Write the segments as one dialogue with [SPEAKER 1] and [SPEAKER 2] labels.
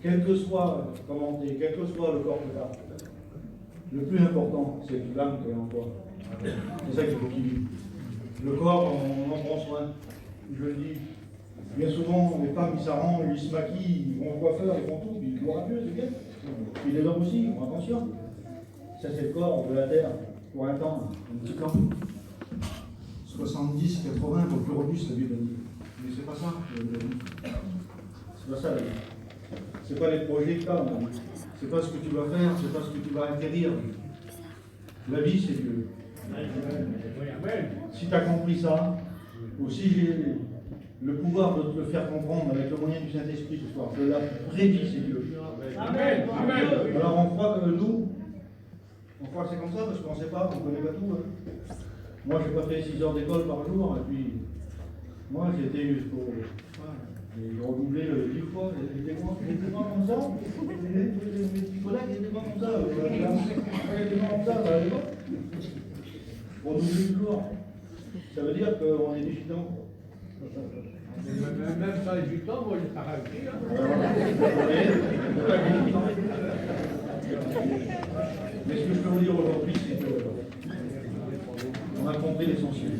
[SPEAKER 1] Quel que soit commenté, quel que soit le corps que tu as, le plus important, c'est l'âme qui est en toi. C'est ça qu'il faut qu'il vive. Le corps, on en prend soin. Je le dis. Bien souvent, les femmes, ils s'arrangent, ils se maquillent, ils vont au coiffeur, ils font tout, puis ils gloire à Dieu, c'est bien. Puis les hommes aussi, font attention. Ça, c'est le corps de la terre, pour un temps, un petit temps. 70, 80, pour le plus robuste, la Bible a dit. Mais c'est pas ça, c'est pas ça, la vie. C'est pas les projets que tu as, c'est pas ce que tu vas faire, c'est pas ce que tu vas acquérir. La vie, c'est Dieu. Si tu as compris ça, ou si j'ai le pouvoir de te le faire comprendre avec le moyen du Saint-Esprit ce soir, que la vraie vie, c'est Dieu.
[SPEAKER 2] Amen.
[SPEAKER 1] Alors on croit que nous, on croit que c'est comme ça parce qu'on ne sait pas, on ne connaît pas tout. Hein. Moi, je n'ai pas fait 6 heures d'école par jour, et puis moi, j'ai été jusqu'au. J'ai redoublé 10 fois, j'étais pas comme ça. Mes petits collègues étaient pas comme ça. J'étais pas comme ça, ça allait pas. Redoubler toujours. Ça veut dire qu'on est décident.
[SPEAKER 2] Même sans les 8 ans, moi j'ai pas raté.
[SPEAKER 1] Mais ce que je peux vous dire aujourd'hui, c'est qu'on a compris l'essentiel.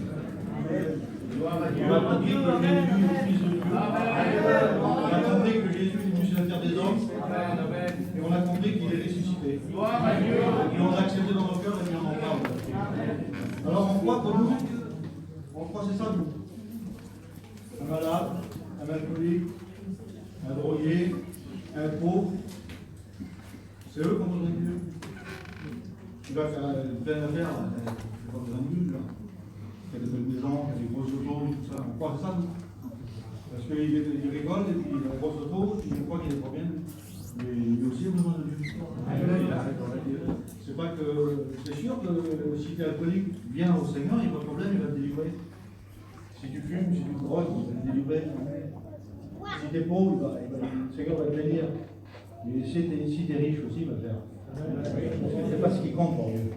[SPEAKER 1] On a compris que Jésus est le Fils de Dieu. On a compris que Jésus est venu sur la terre des hommes. Et on a compris qu'il est ressuscité. Et on l'a accepté dans nos cœurs et on en parle. Alors on croit que nous, on croit c'est ça nous. Un malade, un alcoolique, un drogué, un pauvre, c'est eux qu'on besoin de Dieu. Tu vas faire plein d'affaires, tu n'as pas besoin de Dieu. Il y a des belles maisons, il y a des grosses autos, tout ça. On croit que c'est ça nous. Parce qu'il rigole et puis il a une grosse auto, puis il croit qu'il est pas bien. Mais il a aussi besoin de Dieu. C'est pas que. C'est sûr que si tu es alcoolique, viens au Seigneur, il n'y a pas de problème, il va te délivrer. Si tu fumes, si tu te drogues, il va te délivrer. Si tu es pauvre, le Seigneur va te bénir. Et si tu es riche aussi, il va te faire. C'est pas ce qui compte pour Dieu.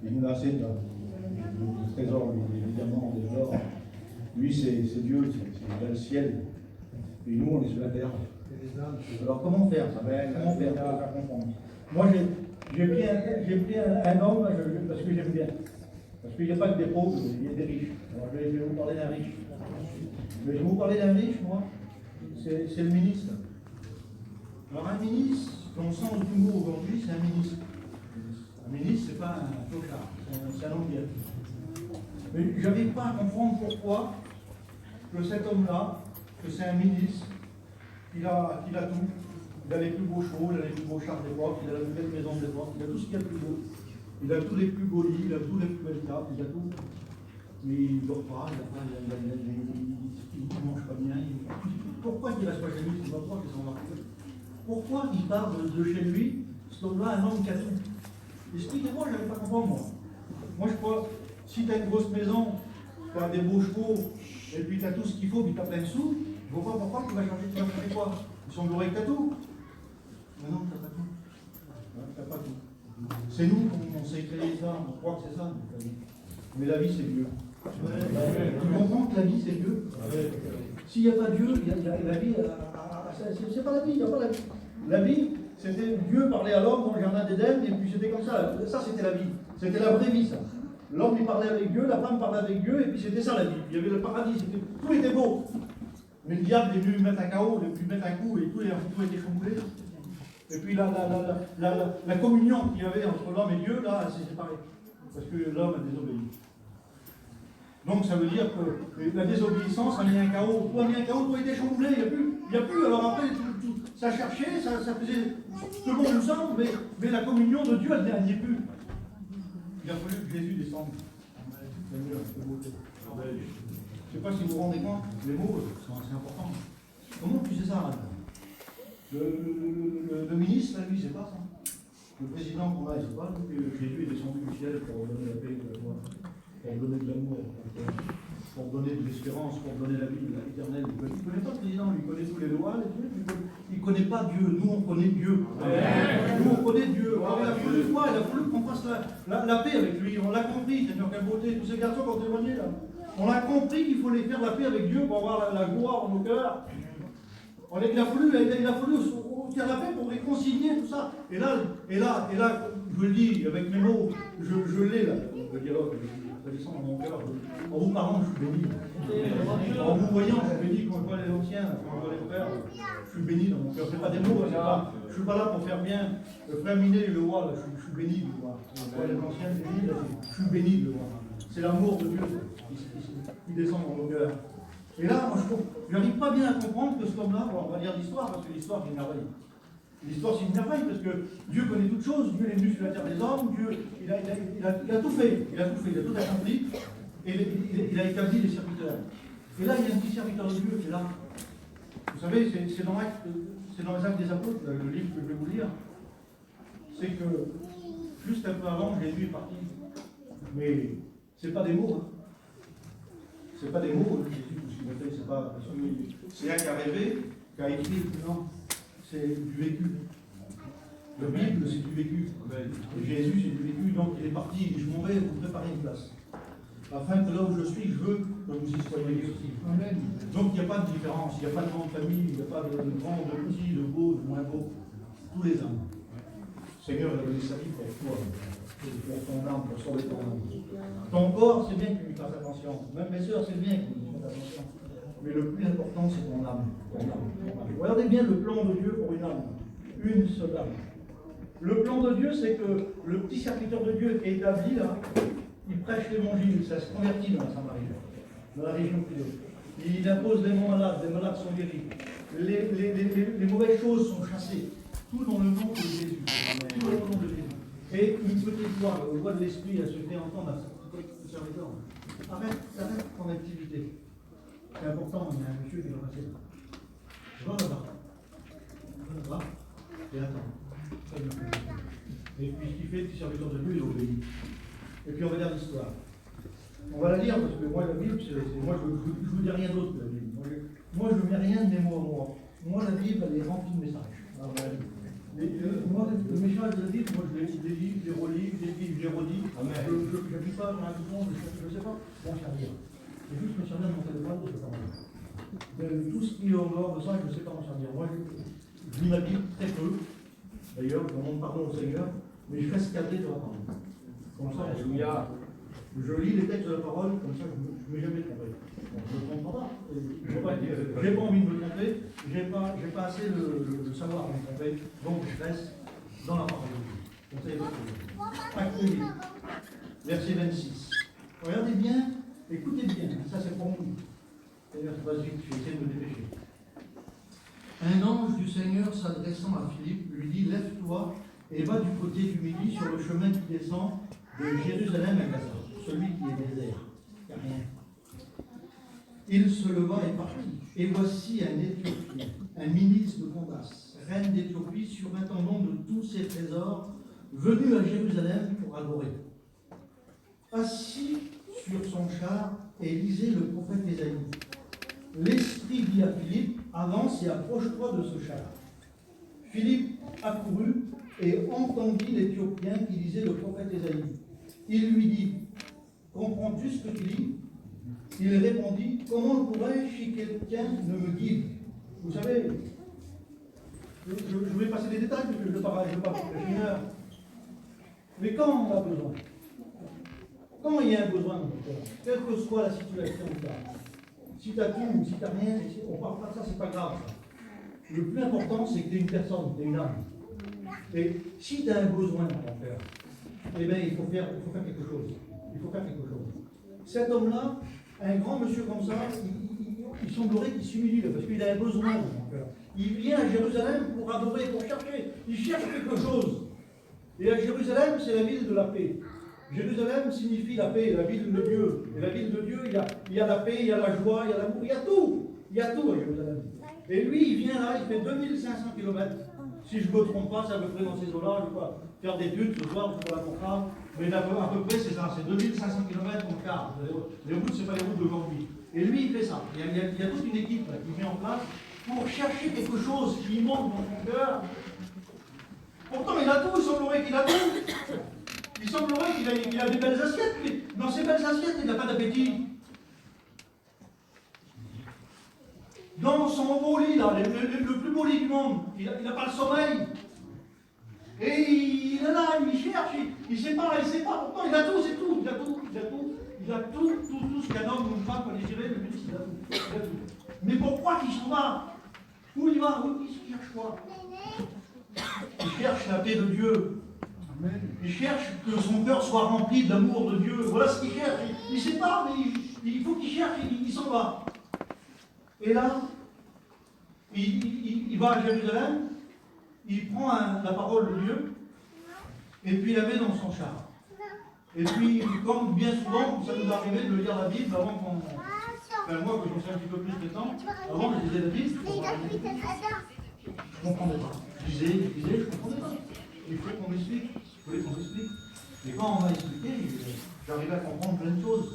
[SPEAKER 1] Il nous a assez de trésors, des diamants, des ors. Lui, c'est Dieu, c'est le ciel. Et nous, on est sur la terre. Alors comment faire ça? Comment faire pour faire comprendre? Moi, j'ai pris un homme, parce que j'aime bien. Parce qu'il n'y a pas que des pauvres, il y a des riches. Alors je vais vous parler d'un riche. Mais je vais vous parler d'un riche, moi. C'est le ministre. Alors un ministre, dans le sens du mot aujourd'hui, c'est un ministre. Un ministre, c'est pas un tocard, c'est un homme bien. Mais je n'arrive pas à comprendre pourquoi que cet homme-là, que c'est un ministre, il a tout. Il a les plus beaux chevaux, il a les plus beaux chars d'époque, il a la plus belle maison d'époque, il a tout ce qu'il y a de plus beau. Il a tous les plus beaux lits, il a tous les plus belles tables, il a tout. Mais il ne dort pas, il ne mange pas bien. Pourquoi il reste pas chez lui? C'est pas pourquoi qu'il s'en va. Pourquoi il part de chez lui, cet homme-là, un homme qui a tout? Expliquez-moi, je n'arrive pas à comprendre, moi. Moi, je crois, si tu as une grosse maison, tu as des beaux chevaux, et puis tu as tout ce qu'il faut, puis tu as plein de sous, je ne vois pas pourquoi tu vas changer quoi? Il semblerait que tu as tout. Mais non, tu n'as pas tout. Tu n'as pas tout. C'est nous, on s'est créé ça, on croit que c'est ça. Mais la vie, c'est Dieu. Tu comprends que la vie, c'est Dieu? S'il n'y a pas Dieu, la vie, c'est pas la vie, il n'y a pas la vie. La vie, c'était Dieu parlait à l'homme dans le jardin d'Éden, et puis c'était comme ça. Ça, c'était la vie. C'était la vraie vie, ça. L'homme, il parlait avec Dieu, la femme parlait avec Dieu, et puis c'était ça la vie. Il y avait le paradis, tout était beau. Mais le diable est venu mettre un chaos, il est venu mettre un coup, et tout a été chamboulé. Et puis la communion qu'il y avait entre l'homme et Dieu, là, c'est séparé. Parce que l'homme a désobéi. Donc ça veut dire que la désobéissance a mis un chaos. Tout a mis un chaos, tout a été chamboulé, il n'y a plus. Alors après, ça cherchait, ça faisait tout le monde ensemble, mais la communion de Dieu, elle n'y est plus. Il a fallu que Jésus descende. Je ne sais pas si vous vous rendez compte, les mots, c'est important. Comment tu sais ça, là? Le ministre, lui, c'est pas ça. Le président qu'on a, il sait pas que Jésus est descendu du ciel pour donner la paix, pour donner de l'amour, pour donner de l'espérance, pour donner la vie éternelle. Il ne connaît pas le président, il connaît tous les lois, il ne connaît pas Dieu. Nous, on connaît Dieu. Nous, on connaît Dieu. Alors, il a fallu qu'on fasse la paix avec lui. On l'a compris, Seigneur, quelle beauté. Tous ces garçons qui ont témoigné là. On a compris qu'il fallait faire la paix avec Dieu pour avoir la gloire dans nos cœurs. Il a fallu faire la paix pour réconcilier tout ça. Et là, je le dis avec mes mots, je l'ai là, le dialogue, ça descend dans mon cœur. En vous parlant, je suis béni. En vous voyant, je suis béni. Quand je vois les anciens, quand je vois les frères, je suis béni dans mon cœur. Ce n'est pas des mots, je ne suis pas là pour faire bien. Le frère Minet, le roi, je suis béni de le voir. Les anciens bénis, je suis béni de le voir. C'est l'amour de Dieu qui descend dans nos cœurs. Et là, moi, je n'arrive pas bien à comprendre que ce homme-là, on va dire l'histoire, parce que l'histoire, c'est une merveille. L'histoire, c'est une merveille, parce que Dieu connaît toutes choses, Dieu est venu sur la terre des hommes, Dieu, il a tout fait, il a tout accompli, et il a établi les serviteurs. Et là, il y a un petit serviteur de Dieu qui est là. Vous savez, c'est dans les Actes des Apôtres, le livre que je vais vous lire, c'est que, juste un peu avant, Jésus est parti. Mais ce n'est pas des mots, hein. C'est pas des mots, Jésus, tout ce qu'il a fait, c'est un qui a rêvé, qui a écrit, non, c'est du vécu. La Bible, c'est du vécu. Et Jésus, c'est du vécu, donc il est parti, et je m'en vais vous préparer une place. Afin que là où je suis, je veux que vous y soyez aussi. Donc il n'y a pas de différence, il n'y a pas de grande famille, il n'y a pas de grand, de petit, de beau, de moins beau. Tous les hommes. Seigneur, il a donné sa vie pour toi. Pour ton âme, pour sauver ton âme. Ton corps, c'est bien que tu lui fasses attention. Même mes soeurs, c'est bien que tu lui fasses attention. Mais le plus important, c'est ton âme. Regardez bien le plan de Dieu pour une âme. Une seule âme. Le plan de Dieu, c'est que le petit serviteur de Dieu qui est établi là, il prêche l'évangile, ça se convertit dans la Samarie, dans la région de il impose les malades sont guéris. Les mauvaises choses sont chassées. Tout dans le nom de Jésus. Tout dans le nom de Jésus. Et une petite voix, la voix de l'esprit, elle se fait entendre à ce serviteur. Arrête ton activité. C'est important, il y a un monsieur qui va passer là. Va là-bas. Va. Et attends. Et puis ce qu'il fait, le petit serviteur de Dieu, il obéit. Et puis on va lire l'histoire. On va la lire parce que moi, la Bible, moi je ne vous dis rien d'autre que la Bible. Moi, je ne mets rien de mes mots à moi. Moi, la Bible, elle est remplie de messages. Alors, moi, le message de la Bible, moi, je les lis, je les relis, je les redis. Je ne vis pas dans un bouton, je ne sais pas m'en servir. C'est juste me servir de mon téléphone, je ne sais pas m'en servir. Tout ce qui est en dehors de ça, je ne sais pas m'en servir. Moi, je lis ma Bible très peu. D'ailleurs, je demande pardon au Seigneur, mais je reste cadré de la parole. Comme ça, je lis les textes de la parole, comme ça, je ne m'ai jamais trompé. Je ne me trompe pas. Je n'ai pas envie de me tromper, je n'ai pas assez le savoir de me tromper, donc je reste dans la parole de Dieu. Acte 8, verset 26. Regardez bien, écoutez bien, ça c'est pour nous. Seigneur, vas-y, je vais essayer de me dépêcher. Un ange du Seigneur s'adressant à Philippe lui dit: lève-toi et va du côté du midi sur le chemin qui descend de Jérusalem à Gaza, celui qui est désert. Il n'y a rien. Il se leva et partit. Et voici un Éthiopien, un ministre de Candace, reine d'Éthiopie, surintendant de tous ses trésors, venu à Jérusalem pour adorer. Assis sur son char et lisait le prophète Ésaïe. L'Esprit dit à Philippe: avance et approche-toi de ce char. Philippe accourut et entendit l'Éthiopien qui lisait le prophète Ésaïe. Il lui dit: comprends-tu ce que tu lis? Il répondit: comment pourrais-je si quelqu'un ne me guide? Vous savez, je vais passer des détails parce que je ne parle pas pour une heure. Mais quand on a besoin, quand il y a un besoin dans notre cœur, quelle que soit la situation où tu as, si tu as tout ou si tu n'as rien, on ne parle pas de ça, c'est pas grave. Le plus important, c'est que tu es une personne, tu es une âme. Et si tu as un besoin dans ton cœur, eh bien, il faut faire quelque chose. Il faut faire quelque chose. Cet homme-là, un grand monsieur comme ça, il semblerait qu'il s'humilie parce qu'il a un besoin dans son cœur. Il vient à Jérusalem pour adorer, pour chercher. Il cherche quelque chose. Et à Jérusalem, c'est la ville de la paix. Jérusalem signifie la paix, la ville de Dieu. Et la ville de Dieu, il y a la paix, il y a la joie, il y a l'amour, il y a tout. Il y a tout à Jérusalem. Et lui, il vient là, il fait 2500 km. Si je ne me trompe pas, ça me ferait dans ces eaux-là, je vais pas faire d'études ce soir pour la contrat. Mais à peu près, c'est ça, c'est 2500 km en quart. Les routes, ce n'est pas les routes d'aujourd'hui. Et lui, il fait ça. Il y a toute une équipe là, qui met en place pour chercher quelque chose qui manque dans son cœur. Pourtant, il a tout, il semblerait qu'il a tout. Il semblerait qu'il a des belles assiettes, mais dans ces belles assiettes, il n'a pas d'appétit. dans son beau lit, là, le plus beau lit du monde. Il n'a pas le sommeil. Et il est là, il cherche, il ne sait pas, pourtant il a tout, c'est tout, il a tout ce qu'un homme ou une femme peut désirer, le Christ, il a tout. Mais pourquoi qu'il s'en va? Où il va? Où il cherche quoi? Il cherche la paix de Dieu. Il cherche que son cœur soit rempli de l'amour de Dieu. Voilà ce qu'il cherche. Il ne sait pas, mais il faut qu'il cherche, il s'en va. Et là, il va à Jérusalem, il prend la parole de Dieu, et puis il la met dans son char. Et puis, comme bien souvent, ça nous arrivait de lire la Bible avant qu'on... Enfin, moi, que j'en sais un petit peu plus de temps, avant je lisais la Bible, je ne comprenais pas. Je lisais, je ne comprenais pas. Il faut qu'on m'explique. Il fallait qu'on m'explique. Et quand on m'a expliqué, j'arrivais à comprendre plein de choses.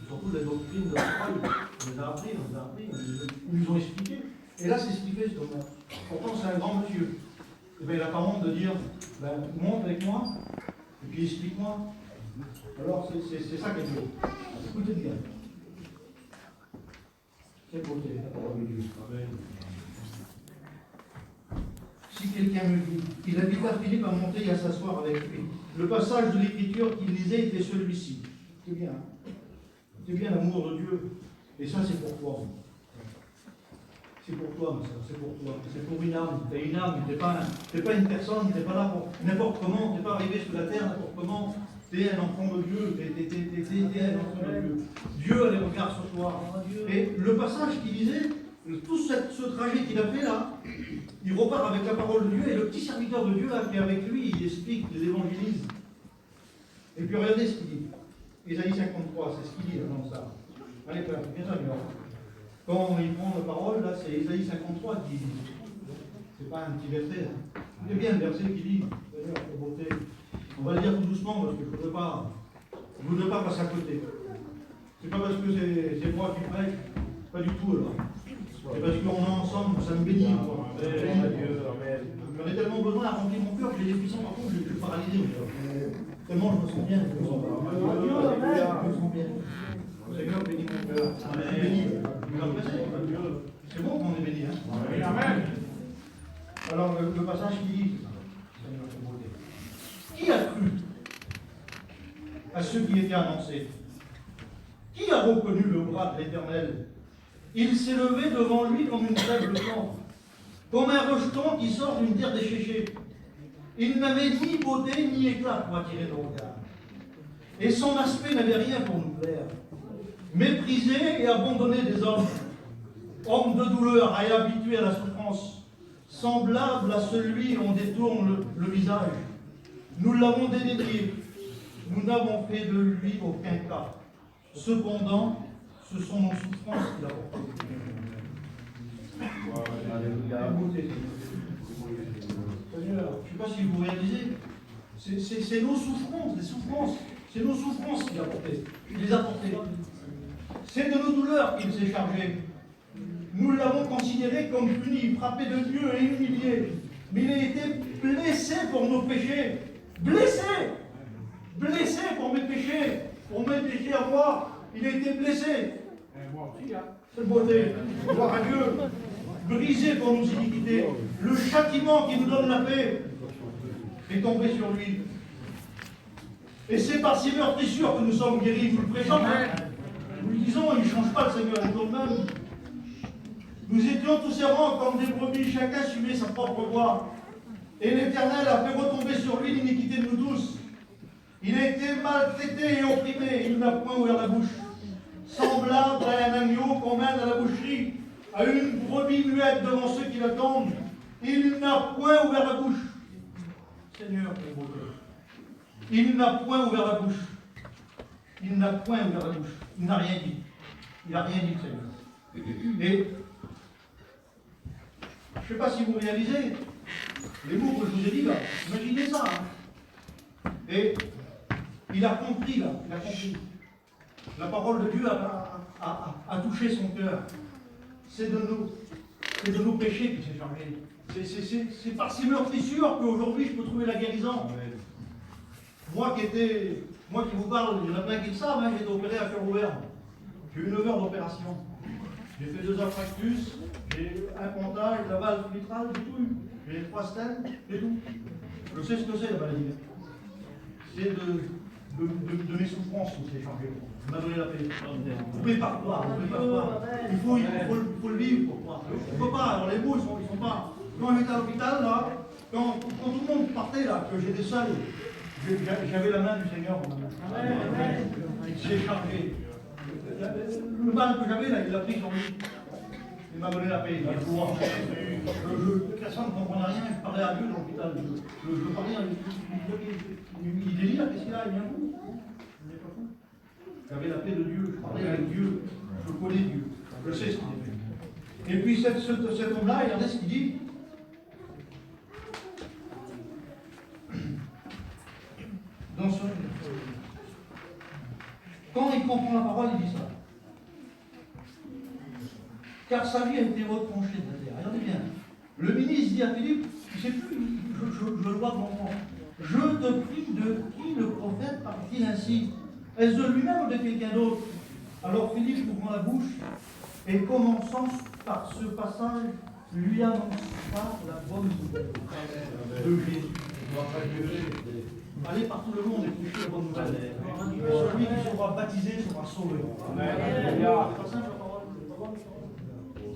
[SPEAKER 1] Surtout de la doctrine de la foi. On les a appris, ils nous ont expliqué. Et là, c'est ce qu'il fait, cet homme-là. Pourtant, c'est un grand monsieur. Et bien, il n'a pas honte de dire, monte avec moi, et puis explique-moi. Alors, c'est ça qui est beau. Écoutez bien. C'est beau, c'est la parole de Dieu. Amen. Si quelqu'un me dit, il invita Philippe à monter et à s'asseoir avec lui. Le passage de l'écriture qu'il lisait était celui-ci. C'est bien. C'est bien l'amour de Dieu. Et ça, c'est pour toi. C'est pour toi, ma soeur, c'est pour toi. C'est pour une âme. Tu es une âme, tu n'es pas une personne, tu n'es pas là pour n'importe comment, tu n'es pas arrivé sur la terre n'importe comment. Tu es un enfant de Dieu, tu es un enfant de Dieu. Dieu a les regards sur toi. Et le passage qu'il lisait, tout ce trajet qu'il a fait là, il repart avec la parole de Dieu et le petit serviteur de Dieu là, qui est avec lui, il explique, il évangélise. Et puis regardez ce qu'il dit. Ésaïe 53, c'est ce qu'il dit là, dans ça. Allez, frère, viens ça, quand il prend la parole, là, c'est Ésaïe 53 qui dit. C'est pas un petit verset. Hein. C'est bien le verset qui dit. D'ailleurs, pour beauté. On va le dire tout doucement parce qu'il ne faudrait pas passer à côté. C'est pas parce que c'est moi qui prêche, pas du tout alors. C'est parce qu'on est ensemble, ça me bénit. J'en ai tellement besoin à remplir mon cœur que j'ai des puissants, par contre, je suis paralysé. Tellement je me sens bien. Je me sens bien. Seigneur, bénis mon cœur. Bénis. C'est bon qu'on est béni. Hein? Amen. Alors, le passage qui dit, qui a cru à ceux qui étaient annoncés? Qui a reconnu le bras de l'Éternel? Il s'est levé devant lui comme une faible plante, comme un rejeton qui sort d'une terre desséchée. Il n'avait ni beauté ni éclat pour attirer nos regards. Et son aspect n'avait rien pour nous plaire. Méprisé et abandonné des hommes, homme de douleur et habitué à la souffrance, semblable à celui dont on détourne le visage. Nous l'avons dédaigné, nous n'avons fait de lui aucun cas. Cependant, ce sont nos souffrances qu'il a portées. Seigneur, je ne sais pas si vous réalisez, c'est nos souffrances, c'est nos souffrances qu'il a portées, il les a portées. C'est de nos douleurs qu'il s'est chargé. Nous l'avons considéré comme puni, frappé de Dieu et humilié. Mais il a été blessé pour nos péchés. Blessé pour mes péchés à moi. Il a été blessé. C'est beauté. Gloire à Dieu. Brisé pour nos iniquités. Le châtiment qui nous donne la paix est tombé sur lui. Et c'est par ces meurtrissures que nous sommes guéris. Nous le prêchons. Nous le disons, il ne change pas le Seigneur, il est le même. Nous étions tous errants comme des brebis, chacun suivait sa propre voie. Et l'Éternel a fait retomber sur lui l'iniquité de nous tous. Il a été maltraité et opprimé, il n'a point ouvert la bouche. Semblable à un agneau qu'on mène à la boucherie, à une brebis muette devant ceux qui l'attendent, il n'a point ouvert la bouche. Seigneur, quelle beauté. Il n'a point ouvert la bouche. Il n'a point ouvert la bouche. Il n'a rien dit. Il n'a rien dit, Seigneur. Et je ne sais pas si vous réalisez les mots que je vous ai dit là. Imaginez ça. Hein. Et il a compris là. Il a compris. La parole de Dieu a touché son cœur. C'est de nos péchés qui s'est chargé. C'est par ces meurtrissures qu'aujourd'hui je peux trouver la guérison. Moi qui vous parle, il y en a plein qui le savent, hein, j'ai été opéré à cœur ouvert. J'ai eu 9 heures d'opération. J'ai fait 2 infarctus, j'ai un pontage, la base vitrale, j'ai tout eu. J'ai 3 stents, j'ai tout. Je sais ce que c'est la maladie. C'est de mes souffrances qui s'est changé. Il m'a donné la paix. Vous ne pouvez pas croire, vous ne pouvez pas croire. Il faut le vivre pour croire. Il ne faut pas, alors les mots, ils sont pas. Quand j'étais à l'hôpital, là, quand tout le monde partait, là, que j'étais seul, j'avais la main du Seigneur dans ma main. Il s'est chargé. Le mal que j'avais, là, il l'a pris sur lui. Il m'a donné la paix. Personne ne comprenait rien. Je parlais à Dieu dans l'hôpital. Je parlais à lui. Il délire, qu'est-ce qu'il a? Il vient où? J'avais la paix de Dieu. Je parlais avec Dieu. Je connais Dieu. Je sais ce qu'il fait. Et puis cet homme-là, regardez ce qu'il dit. Dans son... Quand il comprend la parole, il dit ça. Car sa vie a été retranchée de la terre. Regardez bien. Le ministre dit à Philippe, je ne sais plus, je le vois devant moi. Je te prie de qui le prophète parle-t-il ainsi? Est-ce de lui-même ou de quelqu'un d'autre? Alors Philippe ouvrant la bouche et commençant par ce passage, lui annonça la bonne nouvelle de Jésus. Allez par tout le monde et prêchez la bonne nouvelle. Celui qui sera baptisé sera sauvé. C'est pas simple la parole.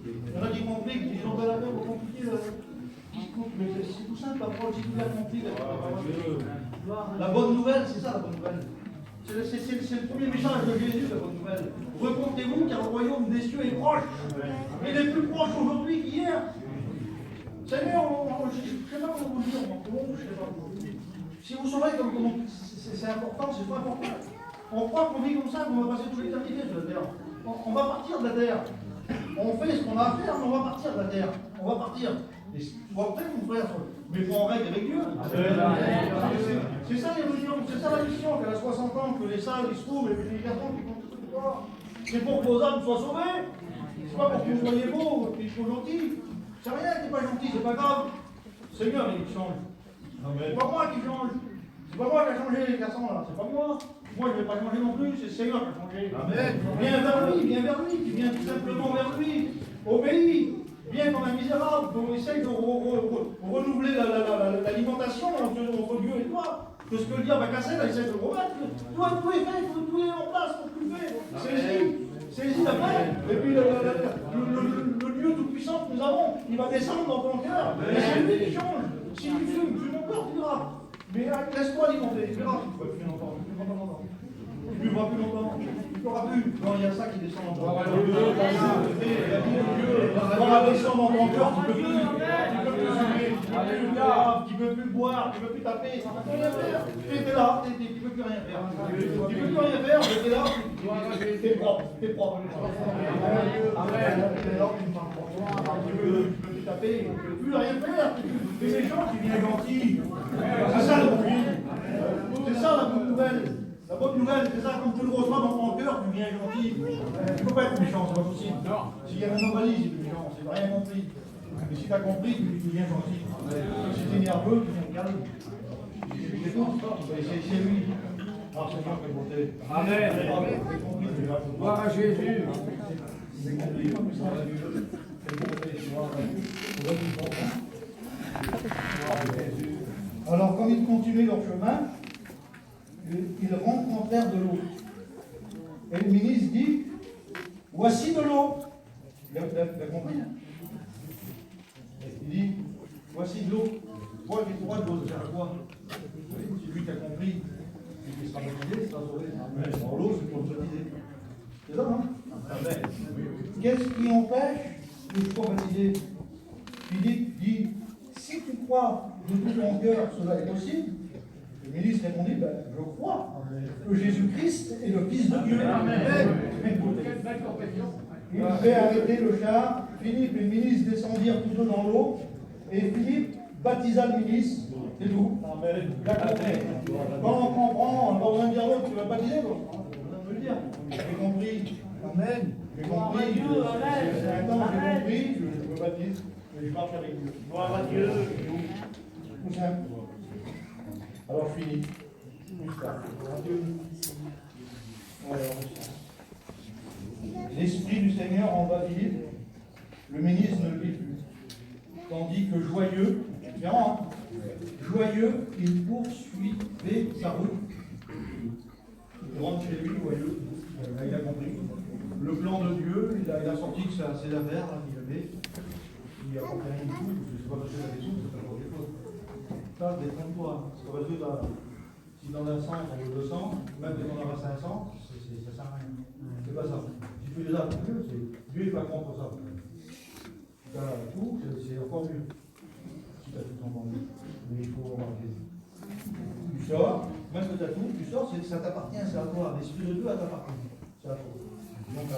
[SPEAKER 1] Il y en a qui compliquent, qui disent on va la faire, vous compliquez mais c'est tout simple la parole, si tu l'as compris. La bonne nouvelle, c'est ça la bonne nouvelle. C'est le premier message de Jésus, la bonne nouvelle. Repentez-vous car le royaume des cieux est proche. Il est plus proche aujourd'hui qu'hier. Seigneur, je ne sais pas comment vous dire, je sais pas comment vous dire. Si vous saurez comment c'est important, c'est pas important. On croit qu'on vit comme ça, qu'on va passer toute l'éternité sur la terre. On va partir de la terre. On fait ce qu'on a à faire, mais on va partir de la terre. On va partir. Et vous après, mon frère, mais il faut en règle avec Dieu. C'est ça l'évolution, c'est ça la mission, qu'elle a 60 ans, que les salles ils se trouvent, et puis les garçons qui comptent tout le temps. C'est pour que vos âmes soient sauvées. C'est pas pour que vous soyez beaux, et qu'ils soient gentils. C'est rien qui n'est pas gentil, c'est pas grave. Seigneur, il change. C'est pas moi qui change. C'est pas moi qui a changé les garçons là, c'est pas moi. Moi je ne vais pas changer non plus, c'est le Seigneur qui a changé. Amen. Viens vers lui, tu viens tout simplement vers lui. Obéis. Viens comme un misérable, on essaye de renouveler l'alimentation entre Dieu et toi. Que ce que le diable a cassé, là, essaye de le remettre. Toi, tout est fait, tout est en place pour que tu le fais. Saisis la main, et puis le Dieu tout-puissant que nous avons, il va descendre dans ton cœur. Et c'est lui qui change. Si tu fumes, fume encore, tu verras. Mais laisse-toi alimenter, tu verras. Tu ne vas plus longtemps, tu ne vas pas longtemps. Tu ne vivras plus longtemps, tu ne feras plus. Non, il y a ça qui descend dans ton cœur. Quand la descend dans ton cœur, tu ne peux plus. Tu ne peux plus boire, tu ne peux plus taper. Tu ne peux rien faire. Tu es là, tu ne peux plus rien faire. Tu ne peux plus rien faire, tu es là, tu es propre. Tu es propre. Amen. Tu es là, tu ne peux plus taper, tu ne peux plus rien faire. Tu es méchant, tu deviens gentil. C'est ça la bonne nouvelle. C'est ça la bonne nouvelle. La bonne nouvelle, c'est ça, quand tu le reçois dans ton cœur, tu deviens gentil. Tu ne peux pas être méchant, c'est pas possible. S'il y a un anomalie, c'est méchant, c'est rien compris. Mais si tu as compris, tu deviens gentil. Si tu es nerveux, tu deviens calme. C'est lui. Alors Seigneur, quelle bonté. Amen.
[SPEAKER 2] Gloire à Jésus.
[SPEAKER 1] Alors, quand ils continuaient leur chemin, ils rencontrèrent de l'eau. Et le ministre dit, voici de l'eau. Il a compris, hein? Il dit, voici de l'eau. Pourquoi de l'eau? Ça sert à quoi? C'est lui qui a compris. Il sera baptisé, il sera sauvé. Alors l'eau, c'est pour le baptiser. C'est ça, non? Amen. Qu'est-ce qui empêche que je sois baptisé? Philippe dit, si tu crois de tout ton cœur, cela est possible. Le ministre répondit, je crois que Jésus-Christ est le Fils de Dieu. Amen. Il fait arrêter le char. Philippe et le ministre descendirent tous deux dans l'eau. Et Philippe baptisa le ministre. C'est tout. Amen. Quand on comprend, on n'a pas besoin de dire l'autre, tu vas baptiser, on a besoin de le dire. J'ai compris. Amen. J'ai compris. C'est un temps, j'ai compris, je me baptise. Et je marche avec Dieu. Gloire à Dieu. Tout simple. Alors je finis. Adieu. Alors, L'esprit du Seigneur en va vivre, le ministre ne le vit plus. Tandis que joyeux, différent, hein, joyeux, il poursuivait sa route. Il rentre chez lui, joyeux, il a compris. Le plan de Dieu, il a sorti que ses affaires là, qu'il avait, il a porté rien du tout, c'est pas parce que tu as des sous, c'est pas pour des choses. Ça, détrompe-toi. C'est pas parce que si dans un 100, on veut 200, même si on en a 500, ça sert à rien. C'est pas ça. Si tu fais des actes mieux, Dieu n'est pas contre ça. Si tu as tout, c'est encore mieux. Si tu as tout entendu. Mais il faut remarquer. Tu sors, même que tu as tout, tu sors, ça t'appartient, c'est à toi. L'esprit de Dieu t'appartient. C'est à toi. Donc,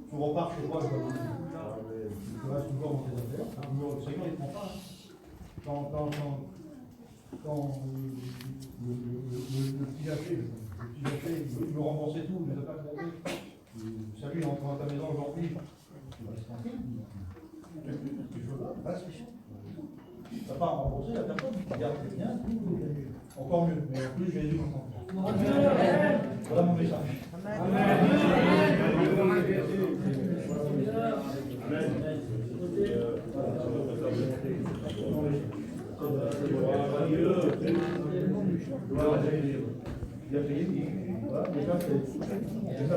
[SPEAKER 1] tu repars chez toi, tu restes encore dans tes affaires. Le Seigneur, il ne prend pas. Quand le petit gâché, il veut rembourser tout, il ne les a pas demandé. Salut, il est entré dans ta maison aujourd'hui. Tu restes tranquille. Tu veux pas, reste. Tu n'as pas à rembourser la personne, tu gardes tes biens, tout. Encore mieux, mais en plus Jésus m'entend. Voilà mon message. Il a payé, voilà, déjà c'est ça.